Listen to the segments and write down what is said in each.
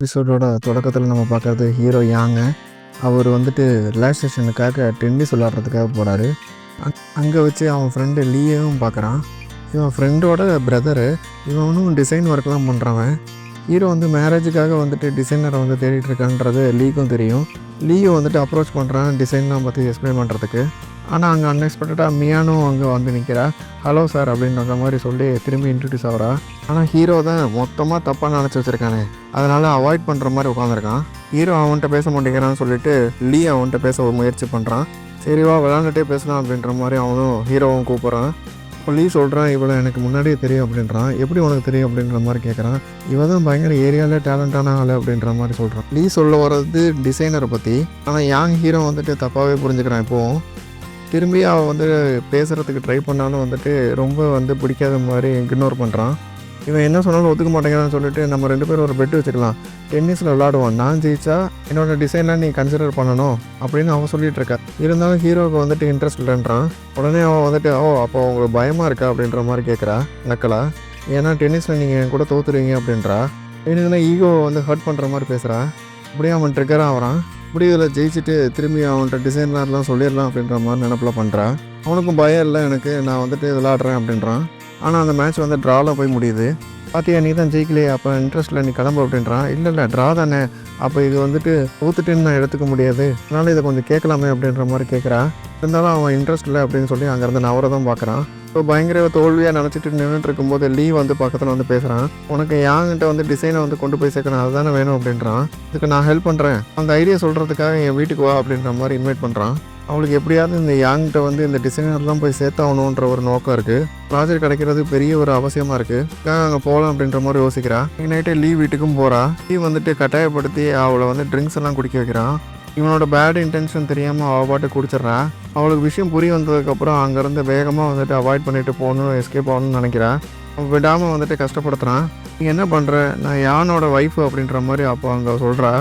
எபிசோடோட தொடக்கத்தில் நம்ம பார்க்குறது ஹீரோ யாங்க. அவர் வந்துட்டு ரிலாக்ஸேஷனுக்காக டென்னிஸ் விளாட்றதுக்காக போகிறாரு. அங்கே வச்சு அவன் ஃப்ரெண்டு லீயவும் பார்க்குறான். இவன் ஃப்ரெண்டோட பிரதரு. இவனும் டிசைன் ஒர்க்லாம் பண்ணுறவன். ஹீரோ வந்து மேரேஜுக்காக வந்துட்டு டிசைனரை வந்து தேடிட்டு இருக்கான்றது லீக்கும் தெரியும். லீயோ வந்துட்டு அப்ரோச் பண்ணுறான் டிசைன்லாம் பற்றி எக்ஸ்பிளைன் பண்ணுறதுக்கு. ஆனால் அங்கே அன்எக்ஸ்பெக்டடாக மியானும் அங்கே வந்து நிற்கிறா. ஹலோ சார் அப்படின்ற மாதிரி சொல்லி திரும்பி இன்ட்ரடியூஸ் ஆகிறா. ஆனால் ஹீரோ தான் மொத்தமாக தப்பாக நினச்சி வச்சுருக்கானே, அதனால் அவாய்ட் பண்ணுற மாதிரி உட்காந்துருக்கான். ஹீரோ அவன்கிட்ட பேச மாட்டேங்கிறான்னு சொல்லிட்டு லீ அவன்கிட்ட பேச முயற்சி பண்ணுறான். சரிவா விளாண்டுட்டே பேசலாம் அப்படின்ற மாதிரி அவனும் ஹீரோவும் கூப்பிட்றான். இப்போ லீ சொல்கிறான், இவளை எனக்கு முன்னாடியே தெரியும் அப்படின்றான். எப்படி உனக்கு தெரியும் அப்படின்ற மாதிரி கேட்குறான். இவன் தான் பயங்கர ஏரியாவில் டேலண்டான ஆள் அப்படின்ற மாதிரி சொல்கிறான். லீ சொல்ல வர்றது டிசைனரை பற்றி. ஆனால் யாங் ஹீரோ வந்துட்டு தப்பாகவே புரிஞ்சுக்கிறான். இப்போவும் திரும்பி அவன் வந்து பேசுகிறதுக்கு ட்ரை பண்ணாலும் வந்துட்டு ரொம்ப வந்து பிடிக்காத மாதிரி இக்னோர் பண்ணுறான். இவன் என்ன சொன்னாலும் ஒத்துக்க மாட்டேங்கிறான்னு சொல்லிட்டு நம்ம 2 பேரும் ஒரு பெட்டு வச்சுக்கலாம், டென்னிஸில் விளாடுவோம், நான் ஜெயிச்சா என்னோடய டிசைன்லாம் நீ கன்சிடர் பண்ணணும் அப்படின்னு அவன் சொல்லிகிட்டு இருக்கா. இருந்தாலும் ஹீரோவுக்கு வந்துட்டு இன்ட்ரெஸ்ட் இல்லைன்றான். உடனே அவன் வந்துட்டு அப்போ உங்களுக்கு பயமாக இருக்கா அப்படின்ற மாதிரி கேட்குறா நக்கலா. ஏன்னா டென்னிஸில் நீங்கள் என் கூட தோற்றுருவீங்க அப்படின்றா. எனக்கு ஈகோ வந்து ஹர்ட் பண்ணுற மாதிரி பேசுகிறா. அப்படியே அவன் ட்ரிக்கராக ஆகிறான். இப்படி இதில் ஜெயிச்சுட்டு திரும்பி அவன்கிட்ட டிசைன்லாம் சொல்லிடலாம் அப்படின்ற மாதிரி நினப்பில் பண்ணுறான். அவனுக்கும் பயம் இல்லை, எனக்கு நான் வந்துட்டு விளாட்றேன் அப்படின்றான். ஆனால் அந்த மேட்ச் வந்து ட்ராவில் போய் முடியுது. பார்த்தியா நீ தான் ஜெயிக்கலையே, அப்போ இன்ட்ரெஸ்ட்டில் நீ கிளம்பு அப்படின்றான். இல்லை ட்ரா தானே, அப்போ இது வந்துட்டு தோத்துட்டுன்னு நான் எடுத்துக்க முடியாது, அதனால் இதை கொஞ்சம் கேட்கலாமே அப்படின்ற மாதிரி கேட்குறான். இருந்தாலும் அவன் இன்ட்ரெஸ்ட் இல்லை அப்படின்னு சொல்லி அங்கேருந்து நவரை தான் பார்க்குறான். இப்போ பயங்கர தோல்வியாக நினச்சிட்டு நின்றுட்டு இருக்கும்போது லீ வந்து பக்கத்தில் வந்து பேசுகிறான். உனக்கு யாங்கிட்ட வந்து டிசைனை வந்து கொண்டு போய் சேர்க்கணும், அதுதானே வேணும் அப்படின்றான். இதுக்கு நான் ஹெல்ப் பண்ணுறேன், அந்த ஐடியா சொல்கிறதுக்காக என் வீட்டுக்கு வா அப்படின்ற மாதிரி இன்வைட் பண்ணுறான். அவளுக்கு எப்படியாவது இந்த யாங்கிட்ட வந்து இந்த டிசைனர்லாம் போய் சேர்த்தாகணுன்ற ஒரு நோக்கம் இருக்குது. ப்ராஜெக்ட் கிடைக்கிறது பெரிய ஒரு அவசியமாக இருக்குது. அங்கே போகலாம் அப்படின்ற மாதிரி யோசிக்கிறா. நைட்டே லீ வீட்டுக்கும் போகிறா. லீ வந்துட்டு கட்டாயப்படுத்தி அவளை வந்து ட்ரிங்க்ஸ் எல்லாம் குடிக்க வைக்கிறான். இவனோட பேட் இன்டென்ஷன் தெரியாமல் அவள் பாட்டு குடிச்சிட்றா. அவளுக்கு விஷயம் புரிய வந்ததுக்கப்புறம் அங்கேருந்து வேகமாக வந்துட்டு அவாய்ட் பண்ணிட்டு போகணும், எஸ்கேப் ஆகணும்னு நினைக்கிறான். அவன் விடாமல் வந்துட்டு கஷ்டப்படுத்துகிறான். நீ என்ன பண்ணுற, நான் யானோட ஒய்ஃபு அப்படின்ற மாதிரி அப்போ அங்கே சொல்கிறா.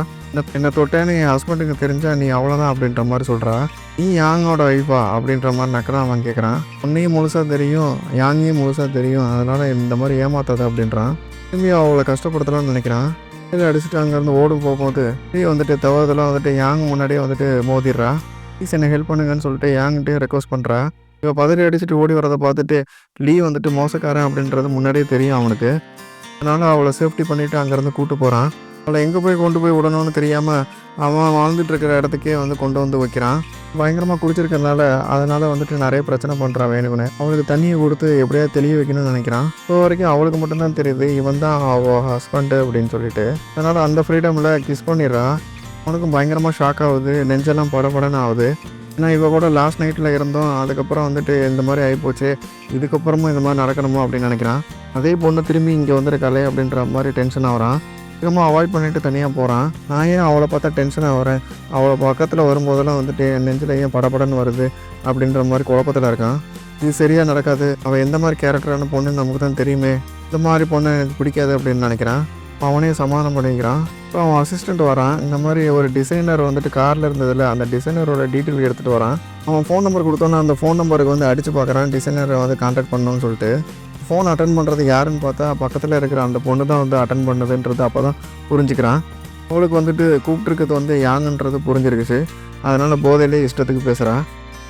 என்னை தொட்டேன்னு என் ஹஸ்பண்டுக்கு தெரிஞ்சால் நீ அவ்வளோதான் அப்படின்ற மாதிரி சொல்கிறா. நீ யாங்கோட ஒய்ஃபா அப்படின்ற மாதிரி நக்கறான். அவன் கேட்குறான், உன்னையும் முழுசாக தெரியும், யாங்கையும் முழுசாக தெரியும், அதனால் இந்த மாதிரி ஏமாத்தாது அப்படின்றான். திரும்பி அவளை கஷ்டப்படுத்தலாம்னு நினைக்கிறான். இதில் அடிச்சுட்டு அங்கேருந்து ஓடும் போகும்போது லீ வந்துட்டு தவறுதெல்லாம் வந்துட்டு யாங் முன்னாடியே வந்துட்டு மோதிடுறா. ப்ளீஸ் என்னை ஹெல்ப் பண்ணுங்கன்னு சொல்லிட்டு யாங்கிட்டே ரெக்வஸ்ட் பண்ணுறா. இவள் பதறி அடிச்சுட்டு ஓடி வரதை பார்த்துட்டு லீ வந்துட்டு மோசக்காரன் அப்படின்றது முன்னாடியே தெரியும் அவனுக்கு. அதனால் அவளை சேஃப்டி பண்ணிவிட்டு அங்கேருந்து கூப்பிட்டு போகிறான். அவளை எங்கே போய் கொண்டு போய் விடணும்னு தெரியாமல் அவன் வாழ்ந்துட்டு இருக்கிற இடத்துக்கே வந்து கொண்டு வந்து வைக்கிறான். பயங்கரமாக குடிச்சிருக்கிறதுனால அதனால் வந்துட்டு நிறைய பிரச்சனை பண்ணுறான் வேணுக்குன்னு. அவளுக்கு தண்ணியை கொடுத்து எப்படியாவது தெளிய வைக்கணும்னு நினைக்கிறான். இப்போ வரைக்கும் அவளுக்கு மட்டும்தான் தெரியுது இவன் தான் அவள் ஹஸ்பண்டு அப்படின்னு சொல்லிட்டு. அதனால் அந்த ஃப்ரீடமில் கிஸ் பண்ணிடுறான். அவனுக்கும் பயங்கரமாக ஷாக் ஆகுது, நெஞ்செல்லாம் படபடன்னு ஆகுது. ஏன்னா இவ கூட லாஸ்ட் நைட்டில் இருந்தோம், அதுக்கப்புறம் வந்துட்டு இந்த மாதிரி ஆகிப்போச்சு, இதுக்கப்புறமும் இந்த மாதிரி நடக்கணுமோ அப்படின்னு நினைக்கிறான். அதே பொண்ணு திரும்பி இங்கே வந்துருக்காளே அப்படின்ற மாதிரி டென்ஷன் ஆகிறான். அதிகமாக அவாய்ட் பண்ணிவிட்டு தனியாக போகிறான். நான் ஏன் அவளை பார்த்தா டென்ஷன் ஆகிறேன், அவளை பக்கத்தில் வரும்போதெல்லாம் வந்துட்டு என் நெஞ்சில் ஏன் படபடன்னு வருது அப்படின்ற மாதிரி குழப்பத்தில் இருக்கான். இது சரியாக நடக்காது, அவள் எந்த மாதிரி கேரக்டரான பொண்ணுன்னு நமக்கு தான் தெரியுமே, இந்த மாதிரி பொண்ணு எனக்கு பிடிக்காது அப்படின்னு நினைக்கிறான். அவனே சமாதானம் பண்ணிக்கிறான். இப்போ அவன் அசிஸ்டண்ட் வரான். இந்த மாதிரி ஒரு டிசைனர் வந்துட்டு காரில் இருந்ததில் அந்த டிசைனரோட டீட்டெயில் எடுத்துகிட்டு வரான். அவன் ஃபோன் நம்பர் கொடுத்தோன்னா அந்த ஃபோன் நம்பருக்கு வந்து அடித்து பார்க்குறான், டிசைனரை வந்து கான்டாக்ட் பண்ணணும்னு சொல்லிட்டு. ஃபோன் அட்டன் பண்ணுறது யாருன்னு பார்த்தா பக்கத்தில் இருக்கிற அந்த பொண்ணு தான் வந்து அட்டன் பண்ணுதுன்றது அப்போ தான் புரிஞ்சுக்கிறான். அவளுக்கு வந்துட்டு கூப்பிட்ருக்கிறது வந்து யாங்கன்றது புரிஞ்சிருக்குச்சு. அதனால் போதையிலே இஷ்டத்துக்கு பேசுகிறான்.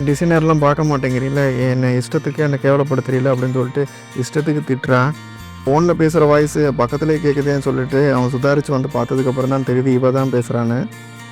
டிசைனர்லாம் பார்க்க மாட்டேங்கிறீங்கள, என்னை இஷ்டத்துக்கு என்னை கேவலப்படுத்துறீங்கள அப்படின்னு சொல்லிட்டு இஷ்டத்துக்கு திட்டுறான். ஃபோனில் பேசுகிற வாய்ஸு பக்கத்துலேயே கேட்குதேன்னு சொல்லிட்டு அவன் சுதாரித்து வந்து பார்த்ததுக்கப்புறம் தான் தெரியுது இவ தான் பேசுகிறான்னு.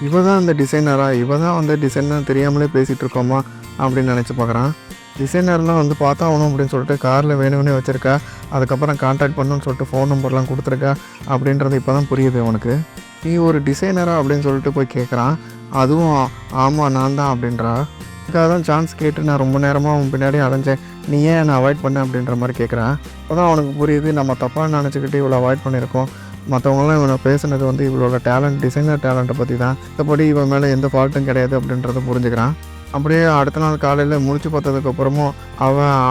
இவ தான் அந்த டிசைனரா, இவ தான் வந்து டிசைனர் தெரியாமலே பேசிகிட்டு இருக்கோமா அப்படின்னு நினச்சி பார்க்குறான். டிசைனர்லாம் வந்து பார்த்தா ஆகணும் அப்படின்னு சொல்லிட்டு காரில் வேணும்னே வச்சுருக்கா. அதுக்கப்புறம் கான்டாக்ட் பண்ணணும்னு சொல்லிட்டு ஃபோன் நம்பர்லாம் கொடுத்துருக்கா அப்படின்றது இப்போ தான் புரியுது அவனுக்கு. நீ ஒரு டிசைனரா அப்படின்னு சொல்லிட்டு போய் கேட்குறான். அதுவும் ஆமாம் நான் தான் அப்படின்றா. அதுக்காக தான் சான்ஸ் கேட்டு நான் ரொம்ப நேரமாக அவன் பின்னாடி அலைஞ்சேன், நீ ஏன் என்னை அவாய்ட் பண்ண அப்படின்ற மாதிரி கேட்குறான். அப்போ தான் அவனுக்கு புரியுது நம்ம தப்பாக நினச்சிக்கிட்டு இவ்வளோ அவாய்ட் பண்ணியிருக்கோம். மற்றவங்களாம் இவனை பேசுனது வந்து இவளோட டேலண்ட், டிசைனர் டேலண்ட்டை பற்றி தான், மற்றபடி இவன் மேலே எந்த ஃபால்ட்டும் கிடையாது அப்படின்றத புரிஞ்சுக்கிறான். அப்படியே அடுத்த நாள் காலையில் முடிச்சு பார்த்ததுக்கப்புறமும்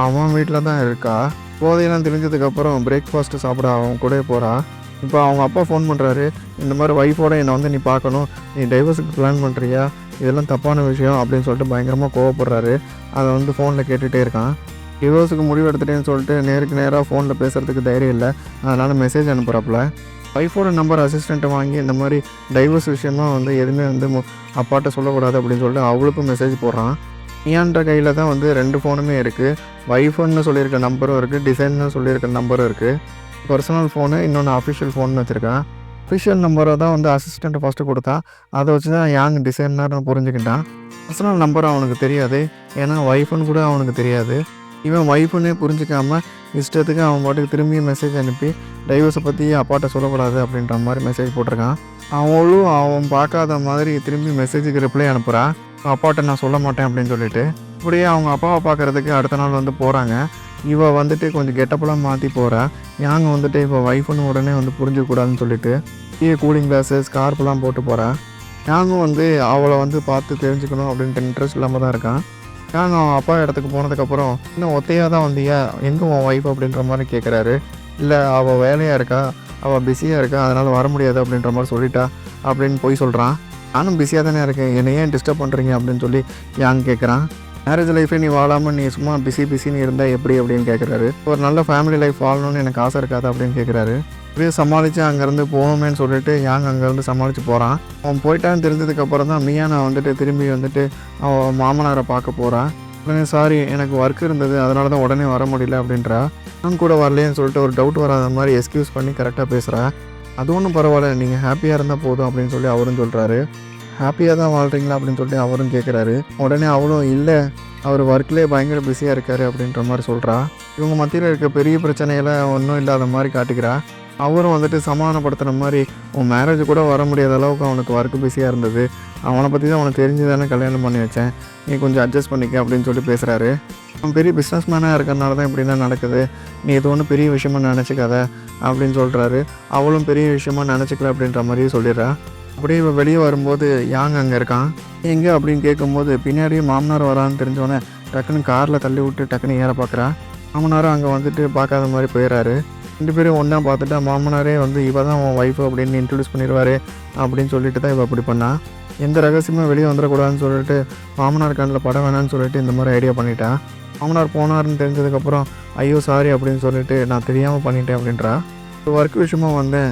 அவன் வீட்டில் தான் இருக்கா. போதையெல்லாம் தெரிஞ்சதுக்கப்புறம் பிரேக்ஃபாஸ்ட்டு சாப்பிட அவன் கூட போகிறா. இப்போ அவங்க அப்பா ஃபோன் பண்ணுறாரு, இந்த மாதிரி ஒய்ஃபோட என்னை வந்து நீ பார்க்கணும், நீ டைவர்ஸுக்கு பிளான் பண்ணுறியா, இதெல்லாம் தப்பான விஷயம் அப்படின்னு சொல்லிட்டு பயங்கரமாக கோவப்படுறாரு. அதை வந்து ஃபோனில் கேட்டுகிட்டே இருக்கான். டிவோர்ஸுக்கு முடிவு எடுத்துட்டேன்னு சொல்லிட்டு நேருக்கு நேராக ஃபோனில் பேசுகிறதுக்கு தைரியம் இல்லை, அதனால் மெசேஜ் அனுப்புகிறாப்புல. ஒய்ஃபோட நம்பர் அசிஸ்டண்ட்டை வாங்கி இந்த மாதிரி டைவர்ஸ் விஷயமா வந்து எதுவுமே வந்து அப்பாட்ட சொல்லக்கூடாது அப்படின்னு சொல்லிட்டு அவளுக்கும் மெசேஜ் போடுறான். மியான்ற கையில் தான் வந்து 2 ஃபோனுமே இருக்குது. ஒய்ஃபுன்னு சொல்லியிருக்க நம்பரும் இருக்குது, டிசைன்னு சொல்லியிருக்க நம்பரும் இருக்குது. பர்சனல் ஃபோனு, இன்னொன்று அஃபிஷியல் ஃபோன்னு வச்சுருக்கான். அஃபிஷியல் நம்பரை தான் வந்து அசிஸ்டண்ட்டை ஃபஸ்ட்டு கொடுத்தா. அதை வச்சு தான் யாங் டிசைனர்னு புரிஞ்சுக்கிட்டான். பர்சனல் நம்பர் அவனுக்கு தெரியாது, ஏன்னா ஒய்ஃபுன்னு கூட அவனுக்கு தெரியாது. இவன் ஒய்ஃபுன்னே புரிஞ்சிக்காமல் இஷ்டத்துக்கு அவன் பாட்டுக்கு திரும்பி மெசேஜ் அனுப்பி டைவர்ஸை பற்றி அப்பாட்ட சொல்லக்கூடாது அப்படின்ற மாதிரி மெசேஜ் போட்டிருக்கான். அவளும் அவன் பார்க்காத மாதிரி திரும்பி மெசேஜுக்கு ரிப்ளை அனுப்புகிறான். அப்பாட்ட நான் சொல்ல மாட்டேன் அப்படின்னு சொல்லிட்டு. இப்படியே அவங்க அப்பாவை பார்க்குறதுக்கு அடுத்த நாள் வந்து போகிறாங்க. இவள் வந்துட்டு கொஞ்சம் கெட்டப்பெல்லாம் மாற்றி போகிறா. யாங்க வந்துட்டு இப்போ ஒய்ஃபுன்னு உடனே வந்து புரிஞ்சிக்கூடாதுன்னு சொல்லிட்டு கூலிங் கிளாஸு ஸ்கார்ஃபெலாம் போட்டு போகிறா. யாங்கும் வந்து அவளை வந்து பார்த்து தெரிஞ்சுக்கணும் அப்படின்ட்டு இன்ட்ரெஸ்ட் இல்லாமல் தான் இருக்கான். யாங்க அவன் அப்பா இடத்துக்கு போனதுக்கப்புறம் இன்னும் ஒத்தையாக தான் வந்தியா, எங்கே உன் ஒய்ஃப் அப்படின்ற மாதிரி கேட்குறாரு. இல்லை அவள் வேலையாக இருக்கா, அவள் பிஸியாக இருக்கா, அதனால் வர முடியாது அப்படின்ற மாதிரி சொல்லிட்டா அப்படின்னு போய் சொல்கிறான். நானும் பிஸியாக தானே இருக்கேன், என்னை ஏன் டிஸ்டர்ப் பண்ணுறீங்க அப்படின்னு சொல்லி யாங் கேட்குறான். மேரேஜ் லைஃபே நீ வாழாமல் நீ சும்மா பிஸின்னு இருந்தால் எப்படி அப்படின்னு கேட்குறாரு. ஒரு நல்ல ஃபேமிலி லைஃப் வாழணும்னு எனக்கு ஆசை இருக்காது அப்படின்னு கேட்குறாரு. இப்படியே சமாளித்து அங்கேருந்து போகணுமேன்னு சொல்லிட்டு யாங் அங்கேருந்து சமாளித்து போகிறான். அவன் போயிட்டான்னு தெரிஞ்சதுக்கப்புறம் தான் மியானை வந்துட்டு திரும்பி வந்துட்டு அவன் மாமனாரை பார்க்க போகிறான். உடனே சாரி எனக்கு ஒர்க் இருந்தது, அதனால தான் உடனே வர முடியல அப்படின்றா. நான் கூட வரலேன்னு சொல்லிட்டு ஒரு டவுட் வராத மாதிரி எக்ஸ்கியூஸ் பண்ணி கரெக்டாக பேசுகிறா. அது ஒன்றும் பரவாயில்ல, நீங்கள் ஹாப்பியாக இருந்தால் போதும் அப்படின்னு சொல்லி அவரும் சொல்கிறாரு. ஹாப்பியாக தான் வாழ்கிறீங்களா அப்படின்னு சொல்லிட்டு அவரும் கேட்குறாரு. உடனே அவளும் இல்லை, அவர் ஒர்க்லேயே பயங்கர பிஸியாக இருக்கார் அப்படின்ற மாதிரி சொல்கிறா. இவங்க மத்தியில் இருக்க பெரிய பிரச்சனையெல்லாம் ஒன்றும் இல்லாத மாதிரி காட்டிக்கிறா. அவரும் வந்துட்டு சமாதானப்படுத்துகிற மாதிரி உன் மேரேஜ் கூட வர முடியாத அளவுக்கு அவனுக்கு ஒர்க்கு பிஸியாக இருந்தது, அவனை பற்றி தான் அவனுக்கு தெரிஞ்சு தானே கல்யாணம் பண்ணி வச்சேன், நீ கொஞ்சம் அட்ஜஸ்ட் பண்ணிக்க அப்படின்னு சொல்லி பேசுகிறாரு. அவன் பெரிய பிஸ்னஸ் மேனாக இருக்கிறனால தான் இப்படிலாம் நடக்குது, நீ இது ஒன்றும் பெரிய விஷயமா நினச்சிக்காத அப்படின்னு சொல்கிறாரு. அவளும் பெரிய விஷயமா நினச்சிக்கல அப்படின்ற மாதிரியே சொல்லிடுறா. அப்படியே இவன் வெளியே வரும்போது யாங் அங்கே இருக்கான். எங்கே அப்படின்னு கேட்கும்போது பின்னாடியே மாமனார் வரான்னு தெரிஞ்சோடனே டக்குன்னு காரில் தள்ளி விட்டு டக்குன்னு ஏற பார்க்குறா. மாமனாரும் அங்கே வந்துட்டு பார்க்காத மாதிரி போயிடறாரு. 2 பேரும் ஒன்றா பார்த்துட்டா மாமனாரே வந்து இவ தான் உன் ஒய்ஃபு அப்படின்னு இன்ட்ரடியூஸ் பண்ணிடுவார் அப்படின்னு சொல்லிட்டு தான் இவள் அப்படி பண்ணா. எந்த ரகசியமாக வெளியே வந்துடக்கூடாதுன்னு சொல்லிட்டு மாமனார் கண்ணில் பட வேணான்னு சொல்லிட்டு இந்த மாதிரி ஐடியா பண்ணிட்டா. மாமனார் போனார்னு தெரிஞ்சதுக்கப்புறம் ஐயோ சாரி அப்படின்னு சொல்லிட்டு நான் தெரியாமல் பண்ணிட்டேன் அப்படின்றா. ஒரு ஒர்க் விஷயமா வந்தேன்,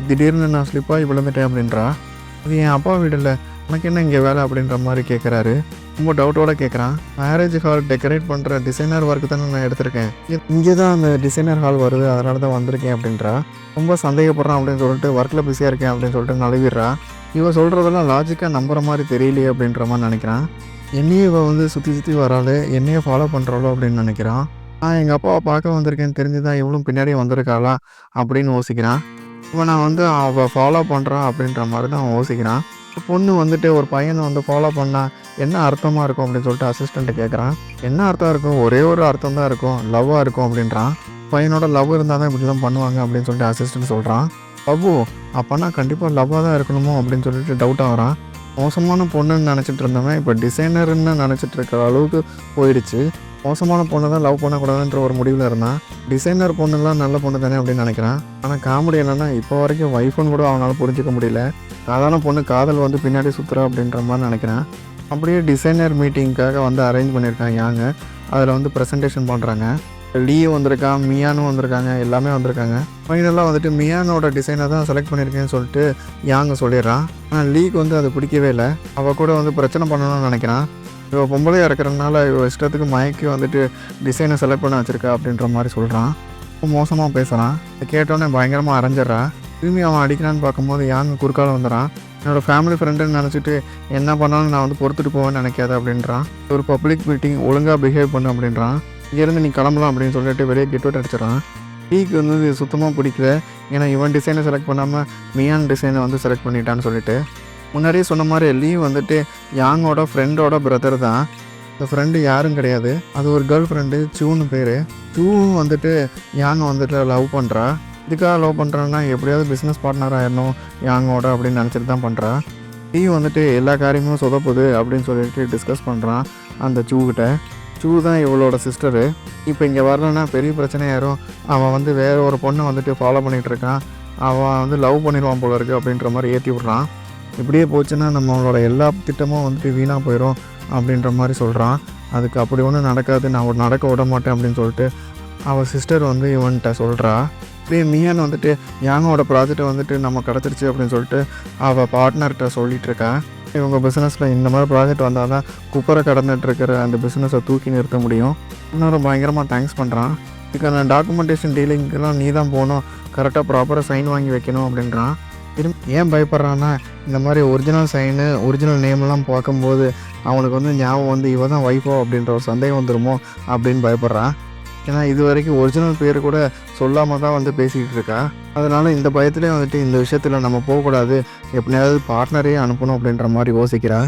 திடீர்னு நான் ஸ்லிப்பாகி விழுந்துட்டேன் அப்படின்றா. அது என் அப்பா வீடு இல்லை, உனக்கு என்ன இங்கே வேலை அப்படின்ற மாதிரி கேட்குறாரு. ரொம்ப டவுட்டோட கேட்குறான். மேரேஜ் ஹால் டெக்கரேட் பண்ணுற டிசைனர் ஒர்க்கு தானே நான் எடுத்திருக்கேன், இங்கே தான் அந்த டிசைனர் ஹால் வருது, அதனால தான் வந்திருக்கேன் அப்படின்றா. ரொம்ப சந்தேகப்படுறான் அப்படின்னு சொல்லிட்டு ஒர்க்கில் பிஸியாக இருக்கேன் அப்படின்னு சொல்லிட்டு நழுவிடுறா. இவன் சொல்கிறதெல்லாம் லாஜிக்காக நம்புகிற மாதிரி தெரியலையே அப்படின்ற மாதிரி நினைக்கிறான். என்னையே இவள் வந்து சுற்றி வராளே, என்னையே ஃபாலோ பண்ணுறாளோ அப்படின்னு நினைக்கிறான். நான் எங்கள் அப்பாவை பார்க்க வந்திருக்கேன்னு தெரிஞ்சு தான் இவளும் பின்னாடியே வந்திருக்காளா அப்படின்னு யோசிக்கிறான். இவன் நான் வந்து அவள் ஃபாலோ பண்ணுறான் அப்படின்ற மாதிரி தான் அவன் யோசிக்கிறான். பொண்ணு வந்துட்டு ஒரு பையனை வந்து ஃபாலோ பண்ணால் என்ன அர்த்தமாக இருக்கும் அப்படின்னு சொல்லிட்டு அசிஸ்டண்ட்டை கேட்குறான். என்ன அர்த்தம் இருக்கும், ஒரே ஒரு அர்த்தம் தான் இருக்கும், லவ்வாக இருக்கும் அப்படின்றான். பையனோட லவ் இருந்தால் தான் இப்படிலாம் பண்ணுவாங்க அப்படின்னு சொல்லிட்டு அசிஸ்டண்ட் சொல்கிறான். லவ்வு அப்போனா கண்டிப்பாக லவ்வாக தான் இருக்கணுமோ அப்படின்னு சொல்லிட்டு டவுட் ஆகிறான். மோசமான பொண்ணுன்னு நினச்சிட்டு இருந்தவன் இப்போ டிசைனர்னு நினச்சிட்டு இருக்கிற அளவுக்கு போயிடுச்சு. மோசமான பொண்ணு தான் லவ் பண்ணக்கூடாதுன்ற ஒரு முடிவில் இருந்தான். டிசைனர் பொண்ணுலாம் நல்ல பொண்ணு தானே அப்படின்னு நினைக்கிறான். ஆனால் காமெடி என்னென்னா இப்போ வரைக்கும் ஒய்ஃபுன்னு கூட அவனால் புரிஞ்சிக்க முடியல. சாதாரண பொண்ணு காதல் வந்து பின்னாடி சுற்றுறா அப்படின்ற மாதிரி நினைக்கிறேன். அப்படியே டிசைனர் மீட்டிங்க்காக வந்து அரேஞ்ச் பண்ணியிருக்காங்க யாங்க. அதில் வந்து ப்ரெசன்டேஷன் பண்ணுறாங்க. லீயும் வந்திருக்கான், மியானும் வந்திருக்காங்க, எல்லாமே வந்திருக்காங்க. ஃபைனலாக வந்துட்டு மியானோட டிசைனை தான் செலக்ட் பண்ணியிருக்கேன்னு சொல்லிட்டு யாங்க சொல்லிடுறான். ஆனால் லீக்கு வந்து அது பிடிக்கவே இல்லை. அவள் கூட வந்து பிரச்சனை பண்ணணும்னு நினைக்கிறான். இவள் பொம்பளையாக இருக்கிறதுனால இவள் இஷ்டத்துக்கு மயக்கி வந்துட்டு டிசைனை செலக்ட் பண்ண வச்சுருக்கா அப்படின்ற மாதிரி சொல்கிறான். ரொம்ப மோசமாக பேசுகிறான். இதை கேட்டோன்னே பயங்கரமாக அரைஞ்சிட்றா. திரும்பி அவன் அடிக்கிறான்னு பார்க்கும்போது யாங்க குறுக்கால வந்துடுறான். என்னோடய ஃபேமிலி ஃப்ரெண்டுன்னு நினச்சிட்டு என்ன பண்ணாலும் நான் வந்து பொறுத்துட்டு போவேன்னு நினைக்காது அப்படின்றான். ஒரு பப்ளிக் மீட்டிங், ஒழுங்காக பிஹேவ் பண்ணு அப்படின்றான். இங்கேருந்து நீ கிளம்பலாம் அப்படின்னு சொல்லிட்டு வெளியே கெட் அடிச்சிடறான். லீக்கு வந்து இது சுத்தமாக பிடிக்கல. ஏன்னா இவன் டிசைனை செலக்ட் பண்ணாமல் மியான் டிசைனை வந்து செலக்ட் பண்ணிட்டான்னு சொல்லிட்டு. முன்னாடியே சொன்ன மாதிரி லீ வந்துட்டு யாங்கோட ஃப்ரெண்டோட பிரதர் தான். இந்த ஃப்ரெண்டு யாரும் கிடையாது, அது ஒரு கேர்ள் ஃப்ரெண்டு, சூன்னு பேர். சூவும் வந்துட்டு யாங்க வந்துட்டு லவ் பண்ணுறா. இதுக்காக லவ் பண்ணுறான்னா எப்படியாவது பிஸ்னஸ் பார்ட்னர் ஆயிடணும் யாங்கோட அப்படின்னு நினச்சிட்டு தான் பண்ணுறா. லீ வந்துட்டு எல்லா காரியமும் சொதப்புது அப்படின்னு சொல்லிட்டு டிஸ்கஸ் பண்ணுறான் அந்த சூக்கிட்ட. சூ தான் இவளோட சிஸ்டரு. இப்போ இங்கே வரலன்னா பெரிய பிரச்சனையாயிரும். அவன் வந்து வேறு ஒரு பொண்ணை வந்துட்டு ஃபாலோ பண்ணிகிட்டு இருக்கான், அவன் வந்து லவ் பண்ணிடுவான் போல இருக்குது அப்படின்ற மாதிரி ஏற்றி விட்றான். இப்படியே போச்சுன்னா நம்மளோட எல்லா திட்டமும் வந்துட்டு வீணாக போயிடும் அப்படின்ற மாதிரி சொல்கிறான். அதுக்கு அப்படி ஒன்றும் நடக்காது, நான் நடக்க விட மாட்டேன் அப்படின்னு சொல்லிட்டு அவள் சிஸ்டர் வந்து இவன்கிட்ட சொல்கிறா. அப்படியே மியான் வந்துட்டு யாங்கோட ப்ராஜெக்டை வந்துட்டு நம்ம கிடச்சிருச்சு அப்படின்னு சொல்லிட்டு அவள் பார்ட்னர்கிட்ட சொல்லிகிட்டு இருக்கா. இவங்க பிஸ்னஸில் இந்த மாதிரி ப்ராஜெக்ட் வந்தால் தான் குப்பரை கடந்துட்டு இருக்கிற அந்த பிஸ்னஸை தூக்கி நிறுத்த முடியும். இன்னொரு பயங்கரமாக தேங்க்ஸ் பண்ணுறான். இதுக்கான டாக்குமெண்டேஷன் டீலிங்கெல்லாம் நீ தான் போகணும், கரெக்டாக ப்ராப்பராக சைன் வாங்கி வைக்கணும் அப்படின்றான். ஏன் பயப்படுறான்னா இந்த மாதிரி ஒரிஜினல் சைனு ஒரிஜினல் நேம்லாம் பார்க்கும்போது அவனுக்கு வந்து ஞாபகம் வந்து இவ தான் ஒய்ஃபோ அப்படின்ற ஒரு சந்தேகம் வந்துடுமோ அப்படின்னு பயப்படுறான். ஏன்னா இது வரைக்கும் ஒரிஜினல் பேர் கூட சொல்லாமல் தான் வந்து பேசிக்கிட்டு இருக்கா. அதனால் இந்த பயத்துலேயே வந்துட்டு இந்த விஷயத்தில் நம்ம போகக்கூடாது, எப்படியாவது பார்ட்னரே அனுப்பணும் அப்படின்ற மாதிரி யோசிக்கிறா.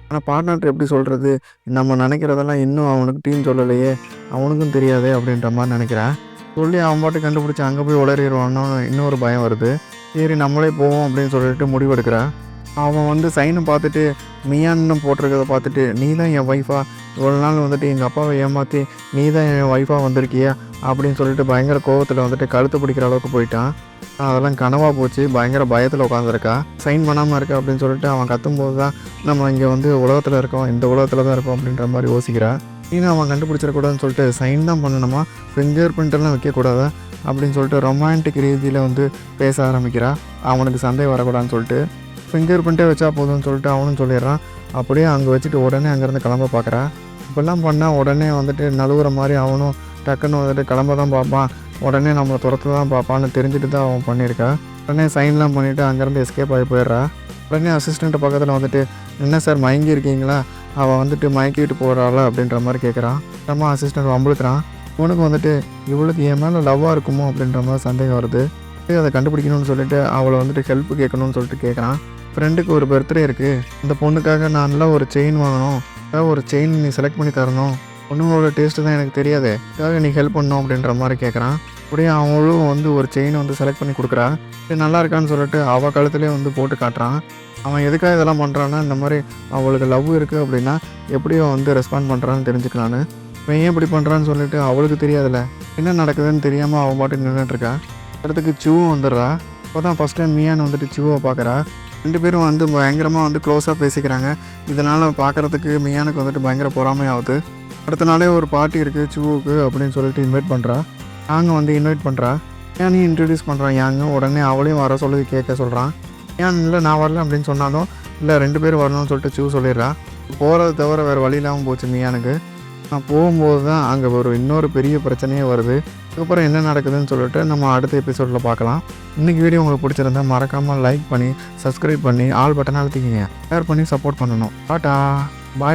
ஆனால் பார்ட்னர்கிட்ட எப்படி சொல்கிறது, நம்ம நினைக்கிறதெல்லாம் இன்னும் அவனுக்கு டீம் சொல்லலையே, அவனுக்கும் தெரியாதே அப்படின்ற மாதிரி நினைக்கிறேன். சொல்லி அவன் பாட்டு கண்டுபிடிச்சி அங்கே போய் உளறிடுவான்னு இன்னொரு பயம் வருது. சரி நம்மளே போவோம் அப்படின்னு சொல்லிட்டு முடிவெடுக்கிறான். அவன் வந்து சைனை பார்த்துட்டு மியான்னு போட்டிருக்கிறத பார்த்துட்டு நீ தான் என் ஒய்ஃபா, இவ்வளோ நாள் வந்துட்டு எங்கள் அப்பாவை ஏமாற்றி நீ தான் என் ஒய்ஃபாக வந்திருக்கியா அப்படின்னு சொல்லிட்டு பயங்கர கோவத்தில் வந்துட்டு கழுத்து பிடிக்கிற அளவுக்கு போயிட்டான். அதெல்லாம் கனவாக போச்சு. பயங்கர பயத்தில் உட்காந்துருக்கா. சைன் பண்ணாமல் இருக்கா அப்படின்னு சொல்லிட்டு அவன் கத்தும்போது தான் நம்ம இங்கே வந்து உலகத்தில் இருக்கோம், இந்த உலகத்தில் தான் இருக்கோம் அப்படின்ற மாதிரி யோசிக்கிறான். நீனும் அவன் கண்டுபிடிச்சிடக்கூடாதுன்னு சொல்லிட்டு சைன் தான் பண்ணணுமா, ஃபிங்கர் பிரிண்டெல்லாம் வைக்கக்கூடாதா அப்படின்னு சொல்லிட்டு ரொமான்டிக் ரீதியில் வந்து பேச ஆரம்பிக்கிறா. அவனுக்கு சந்தேகம் வரக்கூடாதுன்னு சொல்லிட்டு ஃபிங்கர் பிரிண்ட்டே வச்சா போதும்னு சொல்லிட்டு அவனும் சொல்லிடுறான். அப்படியே அங்கே வச்சுட்டு உடனே அங்கேருந்து கிளம்ப பார்க்குறா. இப்படிலாம் பண்ணால் உடனே வந்துட்டு நழுவுற மாதிரி அவனும் டக்குன்னு வந்துட்டு கிளம்ப தான் பார்ப்பான், உடனே நம்மளை துரத்து தான் பார்ப்பான்னு தெரிஞ்சுட்டு தான் அவன் பண்ணியிருக்கா. உடனே சைன்லாம் பண்ணிவிட்டு அங்கேருந்து எஸ்கேப் ஆகி போயிடுறா. உடனே அசிஸ்டண்ட்டை பக்கத்தில் வந்துட்டு என்ன சார் மயங்கி இருக்கீங்களா, அவள் வந்துட்டு மயக்கிட்டு போகிறாளா அப்படின்ற மாதிரி கேட்குறான். நம்ம அசிஸ்டண்ட் வம்புழுத்துறான். உனக்கு வந்துட்டு இவளுக்கு என் மேலே லவ்வாக இருக்குமோ அப்படின்ற மாதிரி சந்தேகம் வருது. அதை கண்டுபிடிக்கணும்னு சொல்லிட்டு அவளை வந்துட்டு ஹெல்ப் கேட்கணும்னு சொல்லிட்டு கேட்குறான். ஃப்ரெண்டுக்கு ஒரு பர்த்டே இருக்குது, அந்த பொண்ணுக்காக நான் நல்லா ஒரு செயின் வாங்கணும், ஒரு செயின் நீ செலக்ட் பண்ணி தரணும், பொண்ணுங்களோட டேஸ்ட்டு தான் எனக்கு தெரியாது, அதுக்காக நீ ஹெல்ப் பண்ணணும் அப்படின்ற மாதிரி கேட்குறான். அப்படியே அவளும் வந்து ஒரு செயினை வந்து செலக்ட் பண்ணி கொடுக்குறா. இது நல்லா இருக்கான்னு சொல்லிட்டு அவள் கழுத்துலேயே வந்து போட்டு காட்டுறான். அவன் எதுக்காக இதெல்லாம் பண்ணுறான்னா இந்த மாதிரி அவளுக்கு லவ் இருக்குது அப்படின்னா எப்படியோ வந்து ரெஸ்பாண்ட் பண்ணுறான்னு தெரிஞ்சுக்கலான்னு. இவன் ஏன் இப்படி பண்ணுறான்னு சொல்லிட்டு அவளுக்கு தெரியாதுல்ல, என்ன நடக்குதுன்னு தெரியாமல் அவன் பாட்டுக்கு நின்றுட்டுருக்கா. இடத்துக்கு சிவும் வந்துடுறா. இப்போ தான் ஃபஸ்ட் டைம் மியான் வந்துட்டு சிவுவை பார்க்குறா. 2 பேரும் வந்து பயங்கரமாக வந்து க்ளோஸாக பேசிக்கிறாங்க. இதனால் பார்க்குறதுக்கு மியானுக்கு வந்துட்டு பயங்கர பொறாமையாகுது. அடுத்த நாளே ஒரு பார்ட்டி இருக்குது சிவுவுக்கு அப்படின்னு சொல்லிட்டு இன்வைட் பண்ணுறா. யாங்க வந்து இன்வைட் பண்ணுறா. யானையும் இன்ட்ரடியூஸ் பண்ணுறான். யாங்க உடனே அவளையும் வர சொல்லி கேட்க சொல்கிறான். ஏன் இல்லை நான் வரல அப்படின்னு சொன்னாலும் இல்லை 2 பேரும் வரணும்னு சொல்லிட்டு சிவு சொல்லிடுறா. போகிறது தவிர வேறு வழி இல்லாமல் போச்சு மியானுக்கு. நான் போகும்போது தான் அங்கே இன்னொரு பெரிய பிரச்சனையே வருது. அதுக்கப்புறம் என்ன நடக்குதுன்னு சொல்லிட்டு நம்ம அடுத்த எபிசோடில் பார்க்கலாம். இன்றைக்கி வீடியோ உங்களுக்கு பிடிச்சிருந்தா மறக்காமல் லைக் பண்ணி சப்ஸ்கிரைப் பண்ணி ஆல் பட்டனை அழுத்திக்கிங்க. ஷேர் பண்ணி சப்போர்ட் பண்ணணும். டாட்டா பாய்.